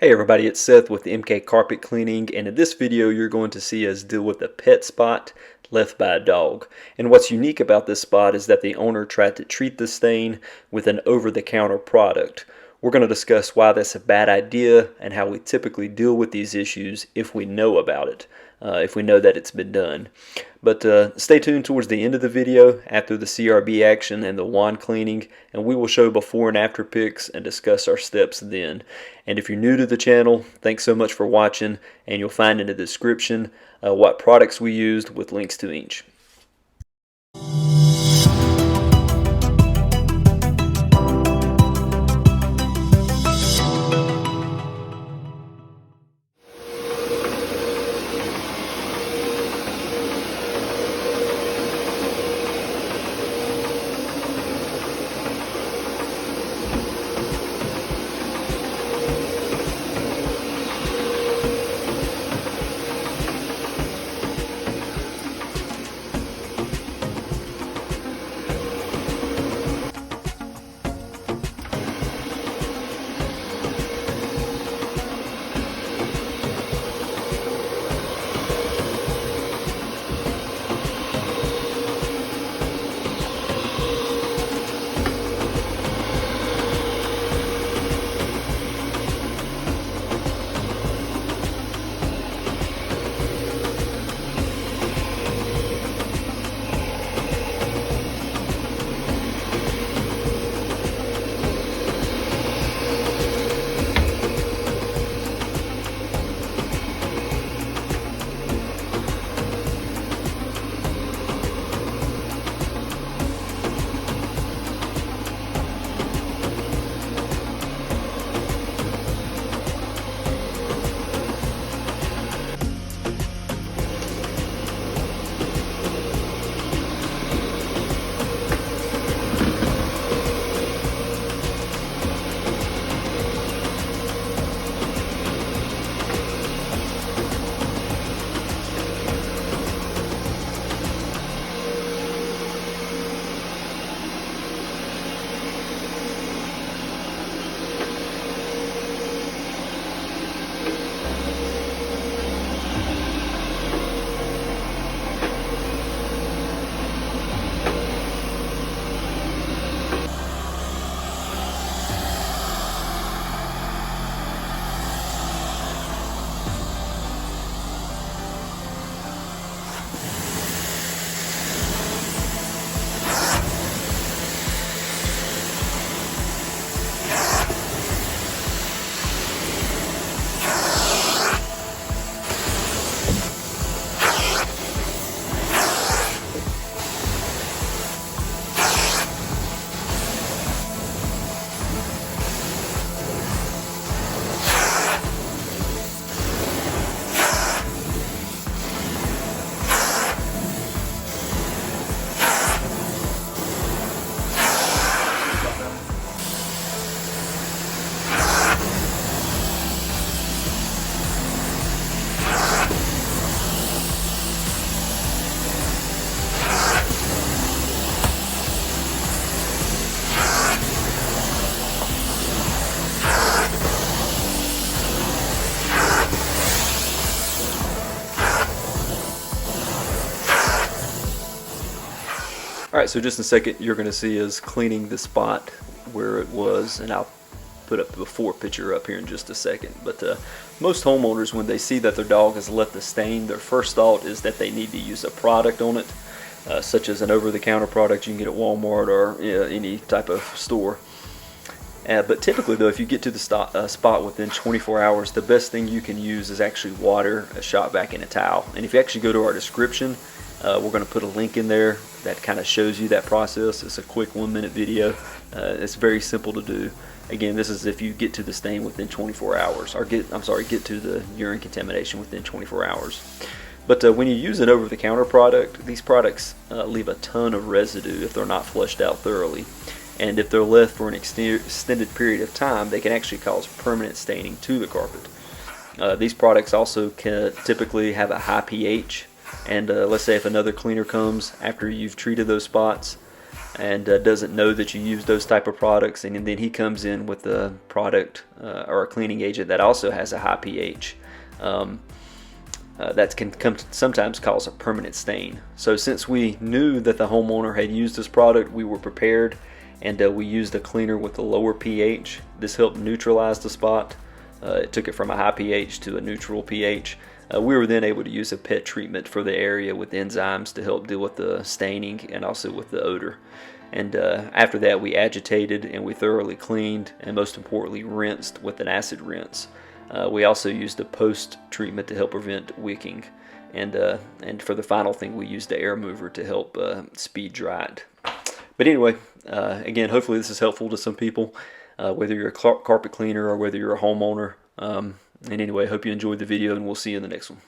Hey everybody, it's Seth with MK Carpet Cleaning, and in this video you're going to see us deal with a pet spot left by a dog. And what's unique about this spot is that the owner tried to treat the stain with an over-the-counter product. We're going to discuss why that's a bad idea and how we typically deal with these issues if we know about it, if we know that it's been done. But stay tuned towards the end of the video after the CRB action and the wand cleaning, and we will show before and after pics and discuss our steps then. And if you're new to the channel, thanks so much for watching, and you'll find in the description what products we used with links to each. Alright, so just in a second you're going to see us cleaning the spot where it was, and I'll put up the before picture up here in just a second. But most homeowners, when they see that their dog has left a stain, their first thought is that they need to use a product on it, such as an over-the-counter product you can get at Walmart or any type of store. But typically though, if you get to the spot within 24 hours, the best thing you can use is actually water, a shop vac, and a towel. And if you actually go to our description, we're going to put a link in there that kind of shows you that process. It's a quick 1-minute video. It's very simple to do. Again, this is if you get to the stain within 24 hours, or get to the urine contamination within 24 hours. But when you use an over-the-counter product, these products leave a ton of residue if they're not flushed out thoroughly. And if they're left for an extended period of time, they can actually cause permanent staining to the carpet. These products also can typically have a high pH, and let's say if another cleaner comes after you've treated those spots, and doesn't know that you use those type of products, and then he comes in with a product or a cleaning agent that also has a high pH. That can sometimes cause a permanent stain. So since we knew that the homeowner had used this product, we were prepared, and we used a cleaner with a lower pH. This helped neutralize the spot. It took it from a high pH to a neutral pH. We were then able to use a pet treatment for the area with enzymes to help deal with the staining and also with the odor. And after that, we agitated and we thoroughly cleaned, and most importantly, rinsed with an acid rinse. We also used a post-treatment to help prevent wicking. And for the final thing, we used the air mover to help speed dry it. But anyway, again, hopefully this is helpful to some people, whether you're a carpet cleaner or whether you're a homeowner. And anyway, hope you enjoyed the video, and we'll see you in the next one.